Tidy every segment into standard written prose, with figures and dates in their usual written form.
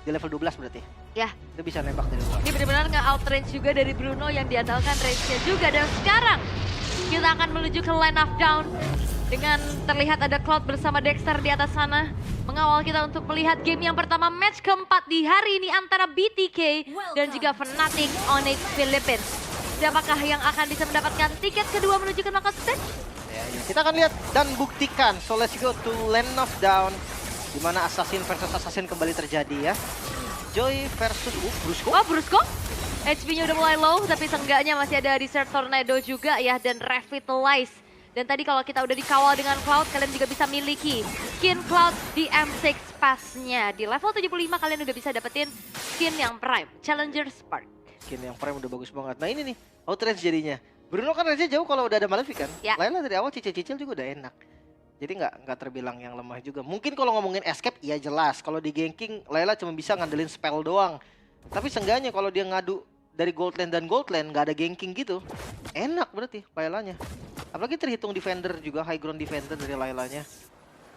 Di level 12 berarti. Ya, Itu bisa nembak dari luar. ini benar-benar nge-outrange juga dari Bruno yang diandalkan range-nya juga. Dan sekarang kita akan menuju ke line of down. Dengan terlihat ada Cloud bersama Dexter di atas sana. Mengawal kita untuk melihat game yang pertama, match keempat di hari ini antara BTK dan juga Fnatic Onyx Philippines. Siapakah yang akan bisa mendapatkan tiket kedua menuju ke knockout stage? Ya. Kita akan lihat dan buktikan. So let's go to land of down. Dimana Assassin versus Assassin kembali terjadi ya. Joy versus Brusco. Oh, Brusco. HP-nya udah mulai low, tapi seenggaknya masih ada Desert Tornado juga ya, dan Revitalize. Dan tadi kalau kita udah dikawal dengan Cloud, kalian juga bisa miliki skin Cloud di M6 Pass-nya. Di level 75 kalian udah bisa dapetin skin yang Prime, Challenger Spark. Skin yang Prime udah bagus banget. Nah ini nih, outrange jadinya. Bruno kan aja jauh kalau udah ada Malefic kan. Ya. Layla dari awal cicil-cicil juga udah enak. Jadi nggak terbilang yang lemah juga. Mungkin kalau ngomongin escape, iya jelas. Kalau di ganking, Layla cuma bisa ngandelin spell doang. Tapi seenggaknya kalau dia ngadu dari gold lane dan gold lane, nggak ada ganking gitu. Enak berarti Laylanya. Apalagi terhitung defender juga, high ground defender dari Laylanya.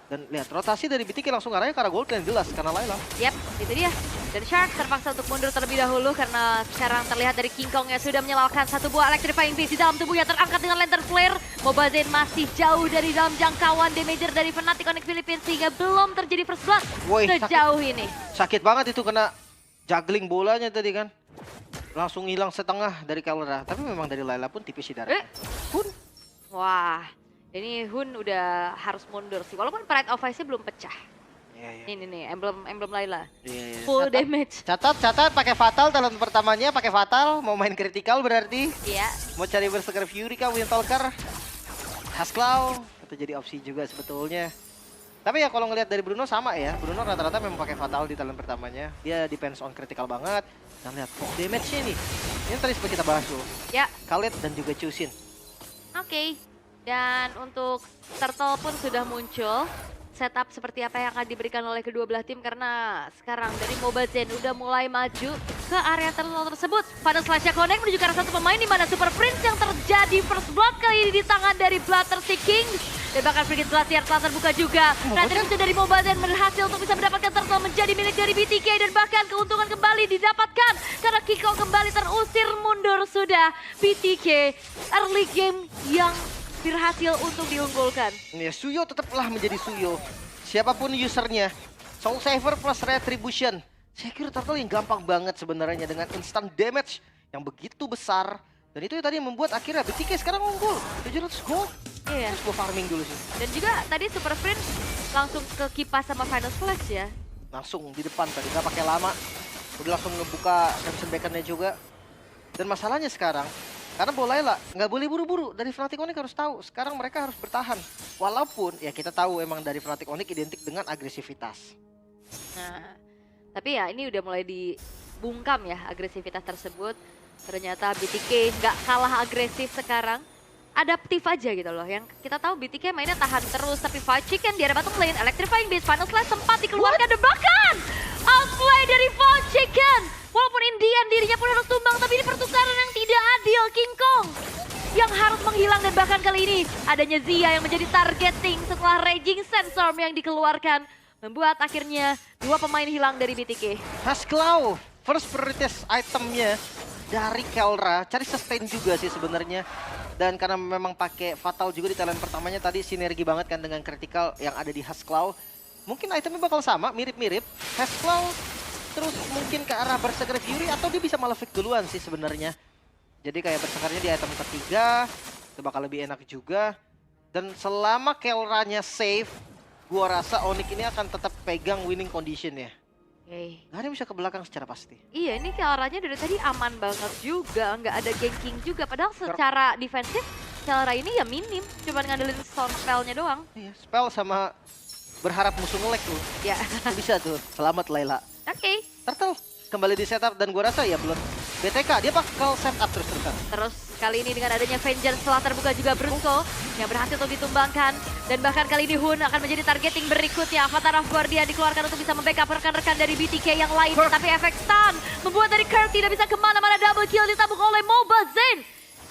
Dan lihat, rotasi dari BTK langsung arahnya ke arah gold lane jelas, karena Layla. Yap, itu dia. Dan Shark terpaksa untuk mundur terlebih dahulu karena sekarang terlihat dari King Kong yang sudah menyalakan satu buah electrifying beast di dalam tubuhnya, terangkat dengan lantern flare. Mobazane masih jauh dari dalam jangkauan damager dari Fnatic Onyx Philippines sehingga belum terjadi first blood Woi, sejauh ini. Sakit banget itu kena juggling bolanya tadi kan. Langsung hilang setengah dari Kelra. Tapi memang dari Layla pun tipis sih darahnya. Pun. Wah, ini Hun udah harus mundur sih. Walaupun Pride of Ice-nya belum pecah. Iya. Ini nih, emblem Layla. Iya. Full damage. Catat pakai fatal talent pertamanya, pakai fatal, mau main critical berarti. Iya. Mau cari Berserker Fury kah, Windtalker, Hasclaw, itu jadi opsi juga sebetulnya. Tapi ya kalau ngelihat dari Bruno sama ya, Bruno rata-rata memang pakai fatal di talent pertamanya. Dia depends on critical banget. Dan lihat damage-nya nih. Ini tadi seperti kita bahas dulu. Ya, Khaled dan juga Chusin. oke. Dan untuk Turtle pun sudah muncul. Setup seperti apa yang akan diberikan oleh kedua belah tim karena sekarang dari Mobazane udah mulai maju ke area turtle tersebut. Pada Slash Connect menuju ke arah satu pemain di mana Super Prince yang terjadi first blood kali ini di tangan dari Bloodthirsty King. Dan bahkan Frigate Glacier telah terbuka juga. Retribution dari Mobazane berhasil untuk bisa mendapatkan turtle menjadi milik dari BTK dan bahkan keuntungan kembali didapatkan karena Kiko kembali terusir mundur sudah. BTK early game yang berhasil untuk diunggulkan. Ya, Suyo tetaplah menjadi Suyo. Siapapun usernya. Soul Saver plus Retribution. Saya kira Turtle yang gampang banget sebenarnya dengan instant damage yang begitu besar. Dan itu tadi yang membuat akhirnya BTK sekarang unggul. 700 gold. Iya. Terus gue farming dulu sih. Dan juga tadi Super Prince langsung ke kipas sama Final Slash ya. Langsung di depan tadi, nggak pakai lama. Udah langsung ngebuka Crimson Beacon-nya juga. Dan masalahnya sekarang, karena Layla nggak boleh buru-buru. Dari Fnatic Onyx harus tahu, sekarang mereka harus bertahan. Walaupun ya kita tahu emang dari Fnatic Onyx identik dengan agresivitas. Nah, tapi ya ini udah mulai dibungkam ya agresivitas tersebut. Ternyata BTK nggak kalah agresif sekarang. Adaptif aja gitu loh. Yang kita tahu BTK mainnya tahan terus. Tapi Fight Chicken di area bottom lane, Electrifying Beast, Final Slash sempat dikeluarkan. Dan bahkan outplay dari Fight Chicken. Walaupun Indian dirinya pun harus tumbang, tapi ini pertukaran yang tidak adil. King Kong yang harus menghilang dan bahkan kali ini adanya Zia yang menjadi targeting setelah Raging Sandstorm yang dikeluarkan. Membuat akhirnya dua pemain hilang dari BTK. Hasclaw, first prioritas itemnya dari Kelra, cari sustain juga sih sebenarnya. Dan karena memang pakai fatal juga di talent pertamanya tadi sinergi banget kan dengan critical yang ada di Hasclaw. Mungkin itemnya bakal sama, mirip-mirip. Hasclaw terus mungkin ke arah Berserker Fury atau dia bisa Malefic duluan sih sebenarnya. Jadi kayak Berserkernya di item ketiga, itu bakal lebih enak juga. Dan selama Kelranya safe, gua rasa Onyx ini akan tetap pegang winning condition ya. Oke. Gak ada yang bisa ke belakang secara pasti. Iya, ini Kelranya dari tadi aman banget juga, nggak ada ganking juga. Padahal secara defensif, Kelra ini ya minim, cuma ngandelin storm spell-nya doang. Iya, spell sama berharap musuh nge-lag tuh. Ya, Bisa tuh, selamat Layla. oke. Turtle kembali di setup dan gua rasa ya belum. BTK dia bakal setup terus-terusan. Terus kali ini dengan adanya Vengeance setelah terbuka juga Brusco yang berhasil untuk ditumbangkan. Dan bahkan kali ini Hun akan menjadi targeting berikutnya. Avatar of Guardian dikeluarkan untuk bisa membackup rekan-rekan dari BTK yang lain. Tapi efek stun membuat dari Kirk tidak bisa kemana-mana, double kill ditabung oleh Mobazane.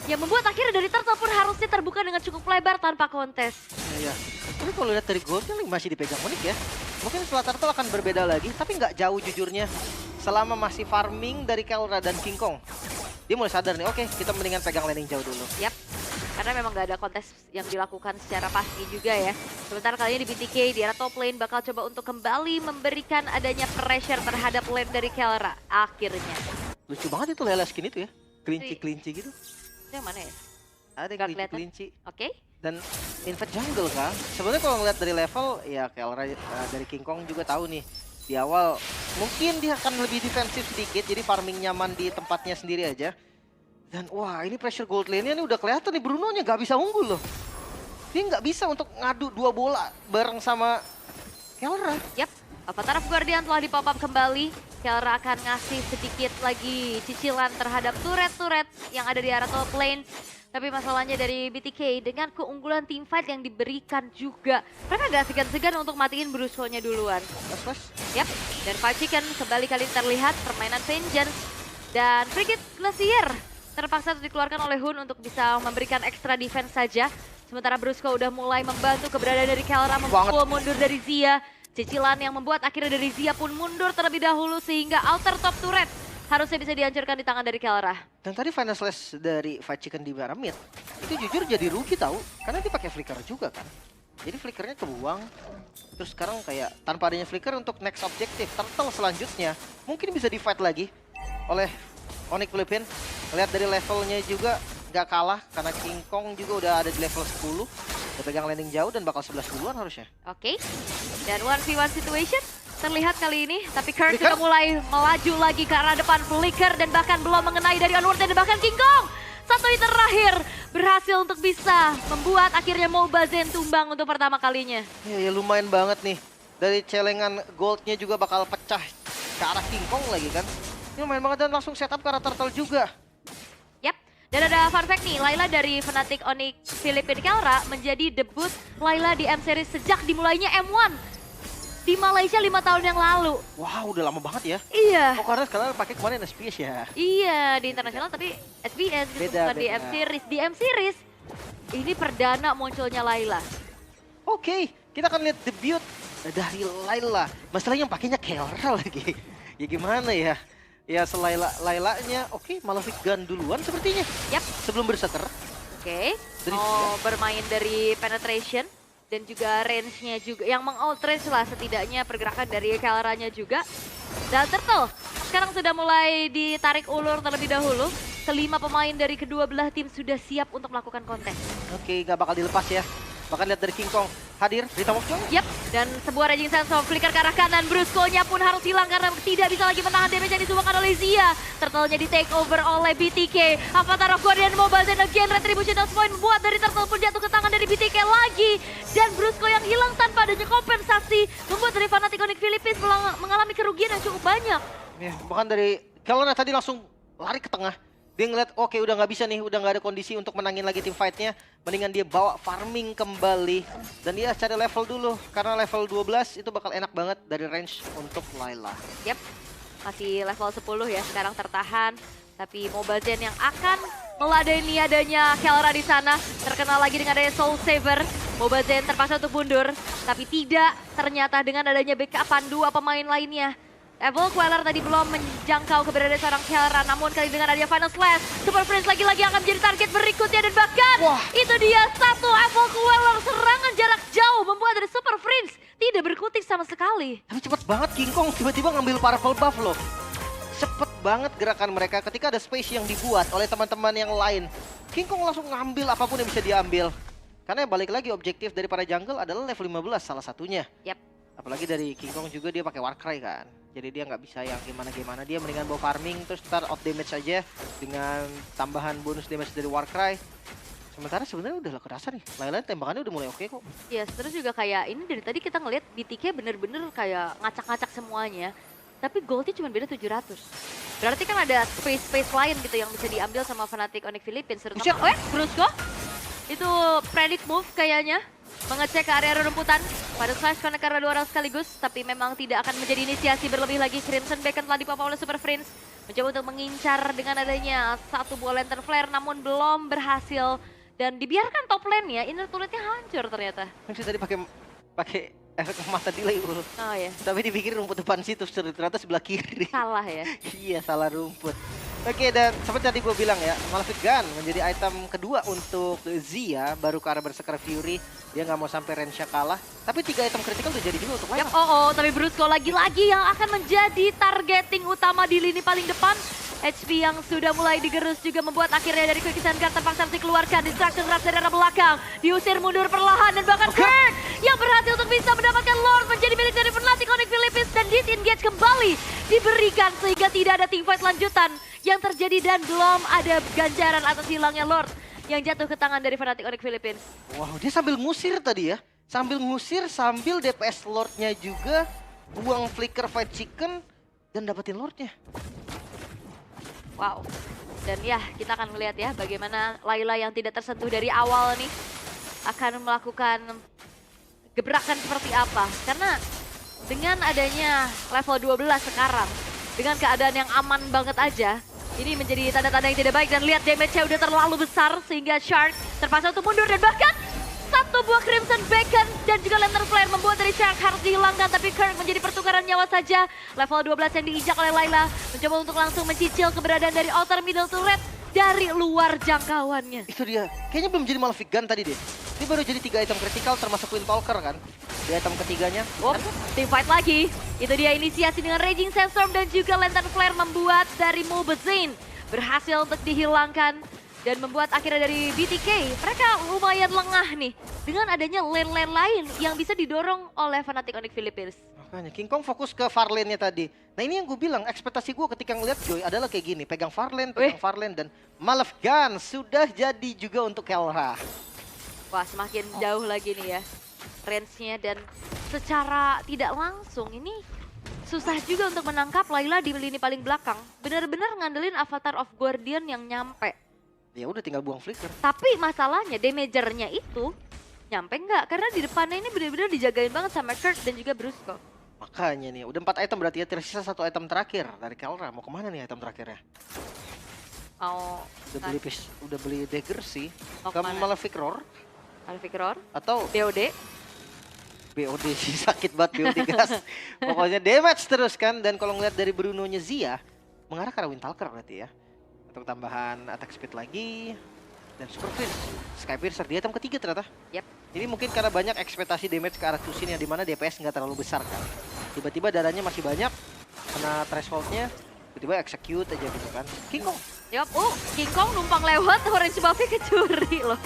Yang membuat akhirnya dari Turtle pun harusnya terbuka dengan cukup lebar tanpa kontes. Iya. Tapi kalau lihat dari goldnya masih dipegang Onyx ya. Mungkin setelah Turtle akan berbeda lagi, tapi nggak jauh jujurnya. Selama masih farming dari Kelra dan King Kong, dia mulai sadar nih, oke kita mendingan pegang landing jauh dulu. Yap, karena memang nggak ada kontes yang dilakukan secara pasti juga ya. Sementara kali ini di BTK di era top lane bakal coba untuk kembali memberikan adanya pressure terhadap lane dari Kelra. Akhirnya. Lucu banget itu Lela skin itu ya, kelinci-kelinci gitu. Itu yang mana ya? Ada Nggak kelihatan. kelinci-kelinci. Oke. Dan invert jungle kan. Sebenarnya kalau ngeliat dari level, ya Kelra dari King Kong juga tahu nih. Di awal mungkin dia akan lebih defensif sedikit, jadi farming nyaman di tempatnya sendiri aja. Dan wah ini pressure gold lane-nya nih udah kelihatan nih, Bruno-nya gak bisa unggul loh. Dia nggak bisa untuk ngadu 2 bola bareng sama Kelra. Yap, Avatar of Guardian telah di-pop up kembali. Kelra akan ngasih sedikit lagi cicilan terhadap turret-turret yang ada di arah top lane. Tapi masalahnya dari BTK dengan keunggulan teamfight yang diberikan juga. Mereka gak segan-segan untuk matiin Brusco-nya duluan. Mas. Yap, dan Five Chicken kembali kali ini terlihat permainan Vengeance. Dan Frigate Glacier terpaksa dikeluarkan oleh Hun untuk bisa memberikan extra defense saja. Sementara Brusco udah mulai membantu keberadaan dari Kelra memukul mundur dari Zia. Cicilan yang membuat akhirnya dari Zia pun mundur terlebih dahulu sehingga outer top turret harusnya bisa dihancurkan di tangan dari Kelra. Dan tadi final slash dari Fight Chicken di arah mid, itu jujur jadi rugi tahu, karena dia pakai flicker juga kan. Jadi flickernya kebuang, terus sekarang kayak tanpa adanya flicker untuk next objective, Turtle selanjutnya mungkin bisa di fight lagi oleh Onyx Philippines. Lihat dari levelnya juga gak kalah, karena King Kong juga udah ada di level 10. Udah pegang landing jauh dan bakal 11 duluan harusnya. Oke, dan 1v1 situation terlihat kali ini, tapi Kurt sudah mulai melaju lagi ke arah depan. Flicker dan bahkan belum mengenai dari Onward dan bahkan King Kong. Satu hit terakhir berhasil untuk bisa membuat akhirnya Mobile Zen tumbang untuk pertama kalinya. Ya lumayan banget nih. Dari celengan goldnya juga bakal pecah ke arah King Kong lagi kan. Ini lumayan banget dan langsung setup ke arah Turtle juga. Yap, dan ada fun fact nih, Layla dari Fnatic Onyx Philippines Kelra menjadi debut Layla di M-Series sejak dimulainya M1. Di Malaysia 5 tahun yang lalu. Wow, udah lama banget ya. Iya. Oh, karena sekarang pakai kemarin SPS ya. Iya, di internasional tapi SBS gitu, Beda, bukan di beda. M-Series. Di M-Series, ini perdana munculnya Layla. Oke, kita akan lihat debut dari Layla. Masalahnya yang pakainya Kelra lagi. Ya gimana ya? Ya Laylanya, oke, Malefic Gun duluan sepertinya. Yap. Sebelum berseker. Oke, Dari mau bermain dari penetration dan juga range-nya juga yang meng-outrange lah setidaknya pergerakan dari Kelra-nya juga. Dan Turtle sekarang sudah mulai ditarik ulur terlebih dahulu. Kelima pemain dari kedua belah tim sudah siap untuk melakukan kontes. Oke, gak bakal dilepas ya. Bahkan lihat dari King Kong hadir di Tom of Joy. Yap, dan sebuah raging sense of flicker ke arah kanan. Brusco-nya pun harus hilang karena tidak bisa lagi menahan damage yang disumbangkan oleh Zia. Turtle-nya di take over oleh BTK. Avatar of Guardian Mobile dan again Retribution Dust Point membuat dari Turtle pun jatuh ke tangan dari BTK lagi. Dan Brusco yang hilang tanpa adanya kompensasi membuat dari Fnatic Onyx Philippines mengalami kerugian yang cukup banyak. Ya, bahkan dari Kelra tadi langsung lari ke tengah. Dia ngeliat, oke udah nggak bisa nih, udah nggak ada kondisi untuk menangin lagi tim fight-nya. Mendingan dia bawa farming kembali. Dan dia cari level dulu, karena level 12 itu bakal enak banget dari range untuk Layla. Yap, masih level 10 ya, sekarang tertahan. Tapi Mobile Gen yang akan meladeni adanya Kelra di sana. Terkenal lagi dengan adanya Soul Saver. Mobile Gen terpaksa untuk mundur, tapi tidak ternyata dengan adanya backupan 2 pemain lainnya. Evil Queller tadi belum menjangkau keberadaan seorang Kelra, namun kali dengan adanya Final Slash, Super Prince lagi-lagi akan menjadi target berikutnya dan bahkan itu dia satu Evil Queller serangan jarak jauh membuat dari Super Prince tidak berkutik sama sekali. Tapi cepet banget King Kong tiba-tiba ngambil Powerful Buff loh. Cepet banget gerakan mereka ketika ada space yang dibuat oleh teman-teman yang lain. King Kong langsung ngambil apapun yang bisa diambil. Karena balik lagi objektif dari para jungle adalah level 15 salah satunya. Yap. Apalagi dari King Kong juga dia pakai Warcry kan. Jadi dia nggak bisa yang gimana-gimana. Dia mendingan bawa farming terus start out damage aja dengan tambahan bonus damage dari Warcry. Sementara sebenarnya udah kerasa nih. Layla tembakannya udah mulai oke kok. Yes, terus juga kayak ini dari tadi kita ngeliat BTK bener-bener kayak ngacak-ngacak semuanya. Tapi goldnya cuma beda 700. Berarti kan ada space-space lain gitu yang bisa diambil sama Fnatic Onyx Philippines. Terutama, Brusco. Itu predict move kayaknya. Mengecek ke area rumputan. Pada slash karena 2 orang sekaligus. Tapi memang tidak akan menjadi inisiasi berlebih lagi. Crimson Beacon telah dipapa oleh Super Prince. Mencoba untuk mengincar dengan adanya satu buah lantern flare. Namun belum berhasil. Dan dibiarkan top lane-nya, inner turret-nya hancur ternyata. Maksudnya tadi pakai efek mata delay Ul. Oh ya, Tapi dipikir rumput depan situ, ternyata sebelah kiri. salah ya. Iya, salah rumput. Oke, dan seperti tadi gue bilang ya, Malefic Gun menjadi item kedua untuk Zia, baru ke arah Berserker Fury. Dia nggak mau sampai range-nya kalah. Tapi 3 item critical udah jadi juga untuk Yang Layla. tapi Brusco lagi-lagi yang akan menjadi targeting utama di lini paling depan. HP yang sudah mulai digerus juga membuat akhirnya dari Quicksand Guard terpaksa harus dikeluarkan. Distraction Rush dari arah belakang. Diusir mundur perlahan dan bahkan Kirk yang berhasil untuk bisa mendapatkan Lord menjadi milik dari Fnatic Onyx Philippines dan disengage kembali diberikan sehingga tidak ada teamfight lanjutan yang terjadi dan belum ada ganjaran atas hilangnya Lord yang jatuh ke tangan dari Fnatic Onyx Philippines. Wow, dia sambil ngusir tadi ya. Sambil ngusir, sambil DPS Lord-nya juga. Buang flicker fight chicken dan dapetin Lord-nya. Wow. Dan ya, kita akan melihat ya bagaimana Layla yang tidak tersentuh dari awal nih akan melakukan gebrakan seperti apa. Karena dengan adanya level 12 sekarang, dengan keadaan yang aman banget aja, ini menjadi tanda-tanda yang tidak baik. Dan lihat damage-nya udah terlalu besar sehingga Shark terpaksa untuk mundur dan bahkan satu buah Crimson Beacon dan juga Lantern Flare membuat dari Shark harus dihilangkan. Tapi Kirk menjadi pertukaran nyawa saja. Level 12 yang diinjak oleh Layla mencoba untuk langsung mencicil keberadaan dari outer middle turret dari luar jangkauannya. Itu dia. Kayaknya belum jadi Malefic Gun tadi deh. Ini baru jadi 3 item critical termasuk Windtalker kan. Di item ketiganya. Oh, team fight lagi. Itu dia inisiasi dengan Raging Sandstorm dan juga Lantern Flare membuat dari Mobazine berhasil untuk dihilangkan. Dan membuat akhirnya dari BTK, mereka lumayan lengah nih. Dengan adanya lane-lane lain yang bisa didorong oleh Fnatic Onyx Philippines. Makanya King Kong fokus ke far lane-nya tadi. Nah ini yang gue bilang, ekspektasi gue ketika ngeliat Joy adalah kayak gini. Pegang far lane, dan Malefic Gun sudah jadi juga untuk Kelra. Wah, semakin jauh lagi nih ya range-nya. Dan secara tidak langsung ini susah juga untuk menangkap Layla di lini paling belakang. Benar-benar ngandelin Avatar of Guardian yang nyampe. Ya udah tinggal buang flicker. Tapi masalahnya damagernya itu nyampe nggak? Karena di depannya ini benar-benar dijagain banget sama Kirk dan juga Brusco. Makanya nih, udah 4 item berarti ya, tersisa 1 item terakhir dari Kelra. Mau kemana nih item terakhirnya? Mau Udah beli dagger sih. Mau Ke kemana? Malefic Roar Malefic Roar, atau BOD. BOD sih, sakit banget BOD gas. Pokoknya damage terus kan. Dan kalau ngeliat dari Bruno-nya Zia, mengarah ke arah Windtalker berarti ya. Untuk tambahan attack speed lagi. Dan Super Prince, Sky Piercer di item ketiga ternyata. Yap. Ini mungkin karena banyak ekspektasi damage ke arah Tusin yang dimana DPS nggak terlalu besar kan. Tiba-tiba darahnya masih banyak, kena thresholdnya, tiba-tiba execute aja gitu kan. King Kong. Yap, King Kong numpang lewat, Orange Buffy kecuri loh.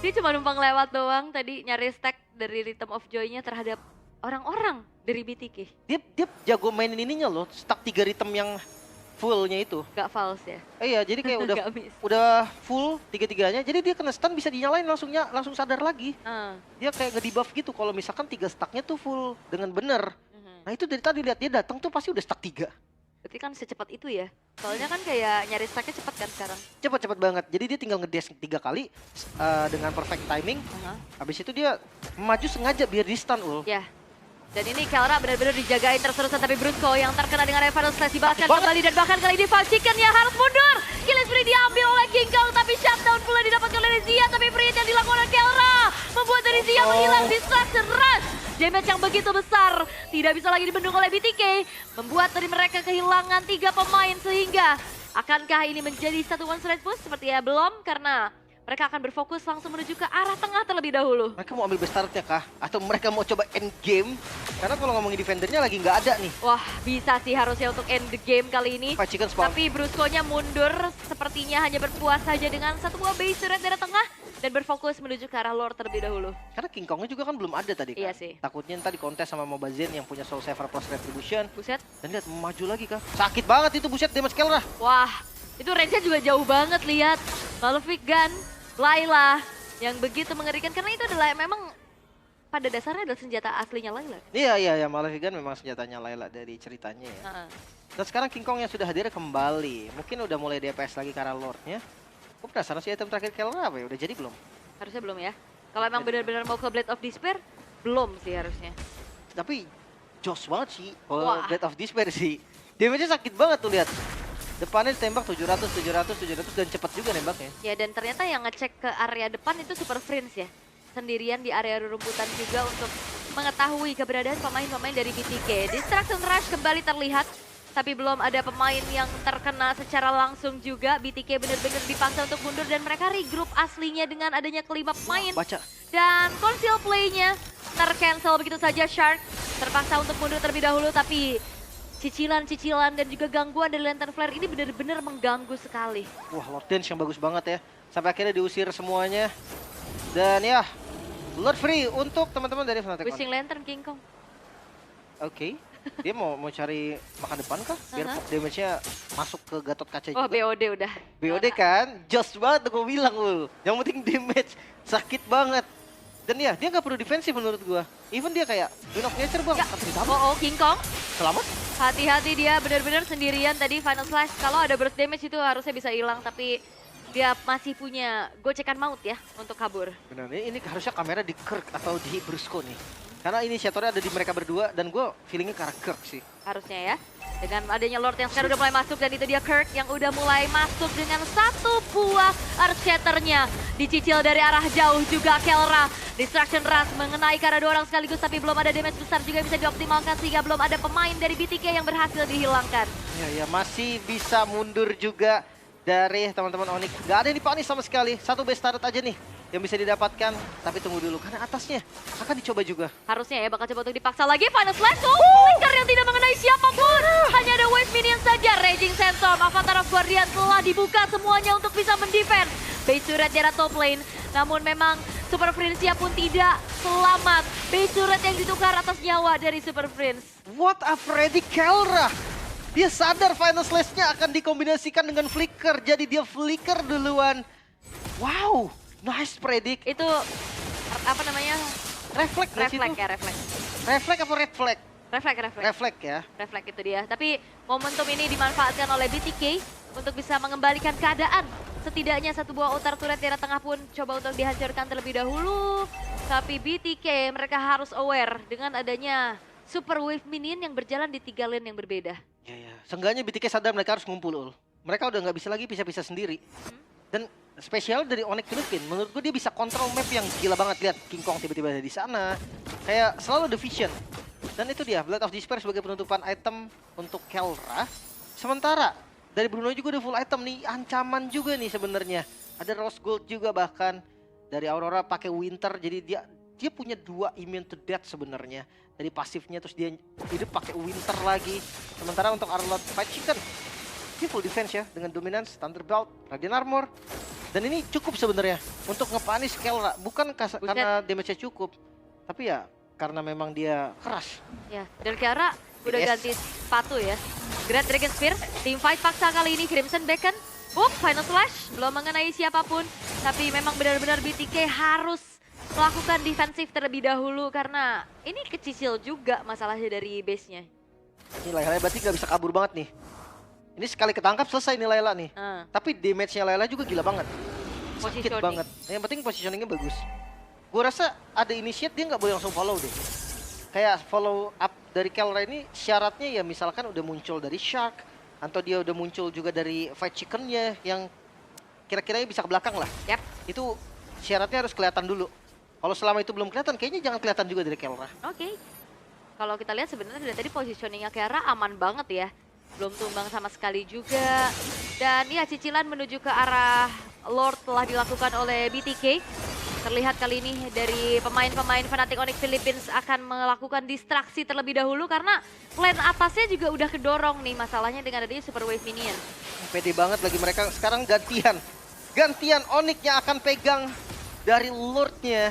Dia cuma numpang lewat doang tadi nyari stack dari Rhythm of Joy-nya terhadap orang-orang dari BTK. Dia jago mainin ininya loh, stack 3 rhythm yang fullnya itu. Gak false ya? Iya, jadi kayak Gak miss. udah full 3-3-nya, jadi dia kena stun bisa dinyalain langsung sadar lagi. Dia kayak nge-debuff gitu kalau misalkan 3 stacknya tuh full dengan bener. Nah itu dari tadi lihat dia datang tuh pasti udah stack 3. Berarti kan secepat itu ya? Soalnya kan kayak nyari stacknya cepat kan sekarang. Cepet banget, jadi dia tinggal ngedash 3 kali dengan perfect timing. Habis itu dia maju sengaja biar di stun ul. Ya. Dan ini Kelra benar-benar dijagain terus-terusan, tapi Brusco yang terkena dengan Revival Slash dibalaskan kembali dan bahkan kali ini Five Chicken yang harus mundur. Killing spree diambil oleh King Kong tapi shutdown pula didapatkan oleh Zia, tapi free yang dilakukan oleh Kelra membuat dari Zia menghilang distraction rush. Damage yang begitu besar tidak bisa lagi dibendung oleh BTK, membuat dari mereka kehilangan 3 pemain sehingga akankah ini menjadi satu one straight push? Sepertinya belum, karena mereka akan berfokus langsung menuju ke arah tengah terlebih dahulu. Mereka mau ambil bestartnya kah? Atau mereka mau coba end game? Karena kalau ngomongin defendernya lagi nggak ada nih. Wah, bisa sih harusnya untuk end the game kali ini. Five Chicken spawn. Tapi Brusco-nya mundur, sepertinya hanya berpuas saja dengan satu buah base turret dari tengah dan berfokus menuju ke arah Lord terlebih dahulu. Karena King Kongnya juga kan belum ada tadi kan. Iya sih. Takutnya tadi kontes sama Mobazine yang punya Soul Saver plus Retribution. Buset. Dan lihat maju lagi kah? Sakit banget itu buset damage Kelra. Wah, itu range-nya juga jauh banget, lihat. Malefic Gun, Layla yang begitu mengerikan karena itu adalah memang pada dasarnya adalah senjata aslinya Layla. Iya, Malefic Gun memang senjatanya Layla dari ceritanya ya. Dan sekarang King Kong yang sudah hadir kembali. Mungkin udah mulai DPS lagi karena Lordnya. Gue penasaran sih item terakhir Kelra apa ya? Udah jadi belum? Harusnya belum ya. Kalau emang benar-benar mau ke Blade of Despair, belum sih harusnya. Tapi jos banget sih Wah. Blade of Despair sih. Damage-nya sakit banget tuh lihat. Depannya tembak 700 dan cepat juga nembaknya. Ya, dan ternyata yang ngecek ke area depan itu Super Prince ya. Sendirian di area rumputan juga untuk mengetahui keberadaan pemain-pemain dari BTK. Distraction Rush kembali terlihat, tapi belum ada pemain yang terkena secara langsung juga. BTK benar-benar dipaksa untuk mundur dan mereka regroup aslinya dengan adanya kelima pemain. Baca. Dan conceal play-nya tercancel begitu saja. Shark terpaksa untuk mundur terlebih dahulu, tapi cicilan-cicilan dan juga gangguan dari Lantern Flare ini benar-benar mengganggu sekali. Wah, Lord Dance yang bagus banget ya. Sampai akhirnya diusir semuanya. Dan ya, Lord Free untuk teman-teman dari Fnatic. Wishing Lantern King Kong. Oke. Dia mau cari makan depan kah? Biar pop damage-nya masuk ke Gatot Kaca Oh, juga. BOD udah. BOD kan, just banget gue bilang Ul. Yang penting damage, sakit banget. Dan ya, dia nggak perlu defensif menurut gua. Even dia kayak Wind of Nature bang, Ya. tapi ditambah. Oh, King Kong. Selamat. Hati-hati dia benar-benar sendirian tadi Final Slash. Kalau ada burst damage itu harusnya bisa hilang, tapi dia masih punya gocekan maut ya untuk kabur. Benar, ini harusnya kamera di Kirk atau di Brusco nih. Karena inisiatornya ada di mereka berdua dan gue feelingnya ke arah Kirk sih. Harusnya ya. Dengan adanya Lord yang sekarang udah mulai masuk dan itu dia Kirk yang udah mulai masuk dengan satu buah Earth Shatternya. Dicicil dari arah jauh juga Kelra. Distraction Rush mengenai karena dua orang sekaligus tapi belum ada damage besar juga yang bisa dioptimalkan sehingga belum ada pemain dari BTK yang berhasil dihilangkan. Ya masih bisa mundur juga dari teman-teman Onyx. Gak ada yang dipanis sama sekali. Satu base turret aja nih yang bisa didapatkan. Tapi tunggu dulu karena atasnya akan dicoba juga. Harusnya ya bakal coba untuk dipaksa lagi. Final Slash. Flicker yang tidak mengenai siapapun. Hanya ada Wave Minion saja. Raging Sandstorm, Avatar of Guardian telah dibuka semuanya untuk bisa mendefend base turret di arah top lane. Namun memang Super Prince pun tidak selamat. Base turret yang ditukar atas nyawa dari Super Prince. What a Freddy Kelra. Dia sadar Final Slash-nya akan dikombinasikan dengan Flicker. Jadi dia Flicker duluan. Wow, nice predict. Itu apa namanya? Reflect nggak sih Reflect itu? ya, reflect. Reflect apa red flag? Reflect. Reflect ya. Reflect itu dia. Tapi momentum ini dimanfaatkan oleh BTK untuk bisa mengembalikan keadaan. Setidaknya satu buah outer turret di arah tengah pun coba untuk dihancurkan terlebih dahulu. Tapi BTK mereka harus aware dengan adanya Super Wave Minion yang berjalan di 3 lane yang berbeda. Ya. Seenggaknya BTK sadar mereka harus ngumpul, Ul. Mereka udah nggak bisa lagi pisah-pisah sendiri. Dan spesial dari Onyx Philippines, menurut gue dia bisa kontrol map yang gila banget. Lihat, King Kong tiba-tiba ada di sana. Kayak selalu ada vision. Dan itu dia, Blood of Despair sebagai penutupan item untuk Kelra. Sementara, dari Bruno juga udah full item nih, ancaman juga nih sebenarnya. Ada Rose Gold juga bahkan. Dari Aurora pakai Winter, jadi dia punya 2 immune to death sebenarnya. Dari pasifnya terus dia hidup pakai Winter lagi. Sementara untuk Arlott Fight Chicken, dia full defense ya dengan Dominance, Thunderbolt, Radiant Armor. Dan ini cukup sebenarnya untuk ngepanis Kelra. Bukan karena damage-nya cukup, tapi ya karena memang dia keras. Ya, dan Kiara udah Yes. ganti sepatu ya. Great Dragon Spear, team fight paksa kali ini Crimson Beacon. Final Slash, belum mengenai siapapun. Tapi memang benar-benar BTK harus melakukan defensif terlebih dahulu karena ini kecicil juga masalahnya dari base-nya. Ini Layla berarti nggak bisa kabur banget nih. Ini sekali ketangkap selesai nih Layla nih. Tapi damage-nya Layla juga gila banget. Sakit Positioning. banget. Yang penting positioningnya bagus. Gue rasa ada initiate dia nggak boleh langsung follow deh. Kayak follow up dari Kelra ini syaratnya ya misalkan udah muncul dari Shark. Atau dia udah muncul juga dari Fight Chicken-nya yang kira-kiranya bisa ke belakang lah. Yap. Itu syaratnya harus kelihatan dulu. Kalau selama itu belum kelihatan, kayaknya jangan kelihatan juga dari Kelra. Oke. Kalau kita lihat sebenarnya dari tadi positioningnya Kiara aman banget ya. Belum tumbang sama sekali juga. Dan ya cicilan menuju ke arah Lord telah dilakukan oleh BTK. Terlihat kali ini dari pemain-pemain Fnatic Onyx Philippines akan melakukan distraksi terlebih dahulu karena lane atasnya juga udah kedorong nih masalahnya dengan adanya Super Wave Minion. Pede banget lagi mereka sekarang gantian. Gantian Onyx yang akan pegang dari Lordnya.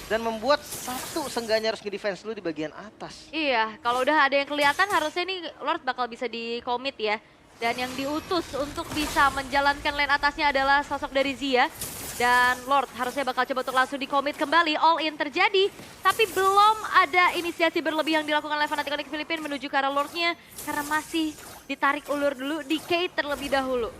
Dan membuat satu seenggaknya harus nge-defense dulu di bagian atas. Iya, kalau udah ada yang kelihatan harusnya nih Lord bakal bisa di-commit ya. Dan yang diutus untuk bisa menjalankan lane atasnya adalah sosok dari Zia. Dan Lord harusnya bakal coba untuk langsung di-commit kembali, all in terjadi. Tapi belum ada inisiasi berlebih yang dilakukan oleh Fnatic Onyx Philippines menuju ke arah Lordnya. Karena masih ditarik ulur dulu, decay terlebih dahulu.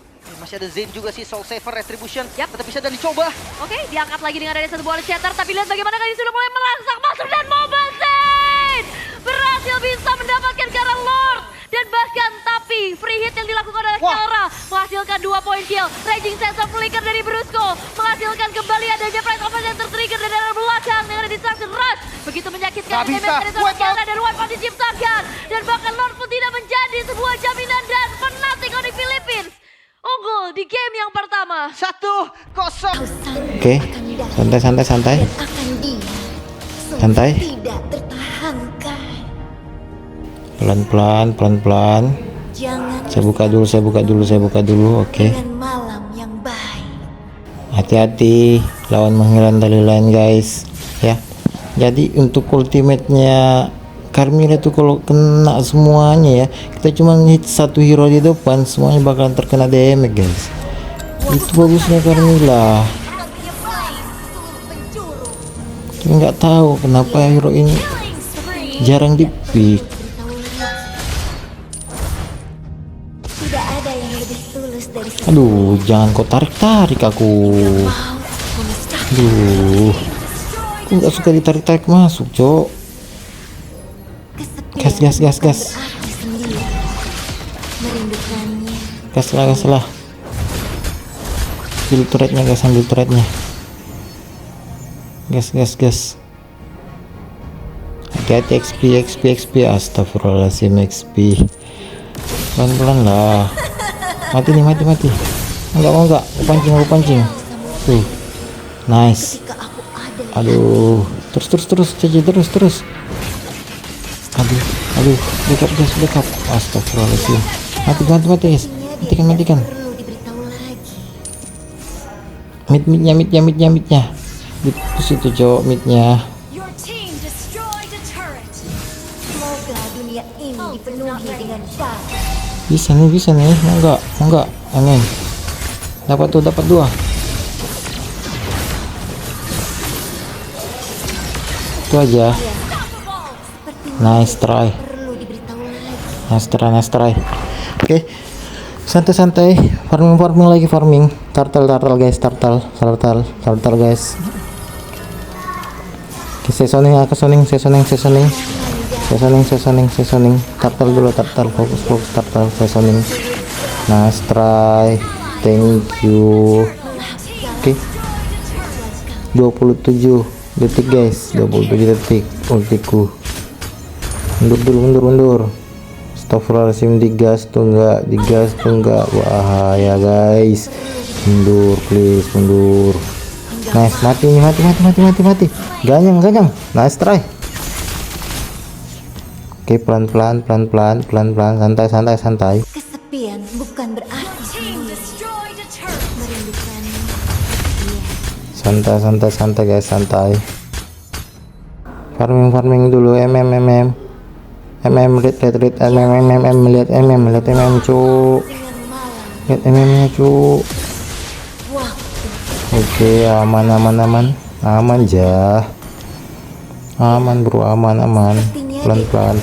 Masih ada Zayn juga sih, Soul Saver, Retribution. Yap. Tetap bisa dan dicoba. Oke, diangkat lagi dengan adanya satu bola shatter. Tapi lihat bagaimana kali ini sudah mulai merangsang masuk dan Mobile Zayn berhasil bisa mendapatkan ke arah Lord. Dan bahkan tapi free hit yang dilakukan oleh Wah. Kelra menghasilkan 2 poin kill. Raging Sense of Flicker dari Brusco menghasilkan kembali adanya Pride of Fire yang tertrigger dari arah belakang dengan Distraction Rush. Begitu menyakitkan Gak bisa. dari seorang Kiara dan wipe out diciptakan. Dan bahkan Lord pun tidak menjadi sebuah jaminan dan Fnatic Onyx Philippines unggul di game yang pertama. 1-0. Oke, santai. Santai. Tidak tertahankan. Pelan-pelan. Jangan Saya buka dulu. Oke. dengan malam yang baik. Hati-hati lawan menghilang dari lain guys ya. Jadi untuk ultimate-nya Carmilla itu kalau kena semuanya ya, kita cuma hit satu hero di depan semuanya bakalan terkena damage guys. Itu bagusnya Carmilla. Tapi nggak tahu kenapa hero ini jarang di pick. Tidak ada yang lebih tulus dari Aduh, jangan kau tarik-tarik aku. Aduh, aku nggak suka ditarik-tarik masuk, cok. Gas. berarti sendiri. Merindukannya. Gas lah. Ambil turretnya guys, Gas. Hati-hati XP. Astagfirullahaladzim XP. Pelan-pelan lah. Mati. Enggak. Aku pancing. Tuh. Nice. Ketika aku ada Aduh. Terus. CC terus. Aduh. Backup. Astagfirullahaladzim. Mati guys. Matikan. perlu diberitahu lagi. Midnya. Di situ cowok midnya. Semoga dunia ini dipenuhi dengan darah. Bisa nih. Enggak. Amin. Dapat 2. Itu aja. Nice try. Perlu diberitahu lagi. Nice try. Oke. Santai. Farming lagi. Turtle guys. Turtle guys. Oke, seasoning. Turtle dulu. Fokus turtle. Seasoning. Nice try. Thank you. Oke. 27 detik guys. 27 detik ultiku. Mundur. Astagfirullahaladzim, digas tuh enggak. Bahaya guys. Mundur. Nice, mati. Ganyang. Nice try. Oke, pelan-pelan. Santai. Kesepian bukan berarti sendiri. Merindukannya. Santai guys, santai. Farming dulu. Lihat cuk. Lihat nya cuk. Oke, aman. Aman bro, aman. Pelan-pelan.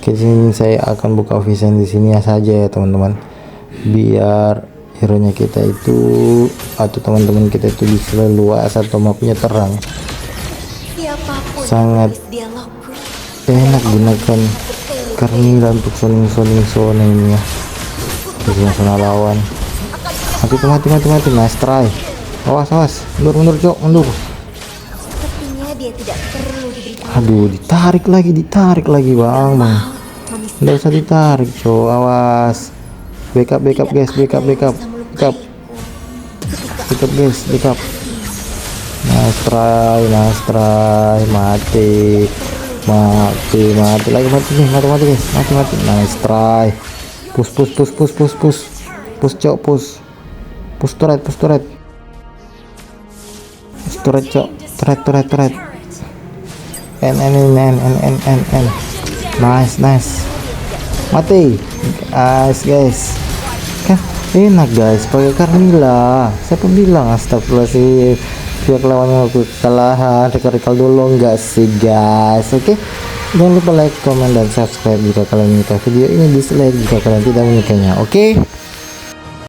Oke, sini saya akan buka vision di sini saja ya teman-teman. Biar hero nya kita itu atau teman-teman kita itu bisa luas atau mapnya terang. Siapapun Sangat menulis dialogku, enak gunakan Carmilla untuk zoning ini ya. Terus zona lawan. Mati. Nice try. Awas. Mundur cok. sepertinya dia tidak perlu diberitahu. Aduh, ditarik lagi bang. Nggak usah ditarik cok. Awas. Backup guys. Backup guys. Nice try. Mati lagi. Mati guys. Nice try. Push cok. Push turret. Cok. Turret. N. Nice. Mati. Nice guys. Kan enak guys pakai Carmilla. Siapa bilang astagfirullahaladzim pihak lawannya aku kekalahan. Recall dulu enggak sih guys. Oke, jangan lupa like, comment, dan subscribe jika kalian menyukai video ini. Dislike jika kalian tidak menyukainya. Oke.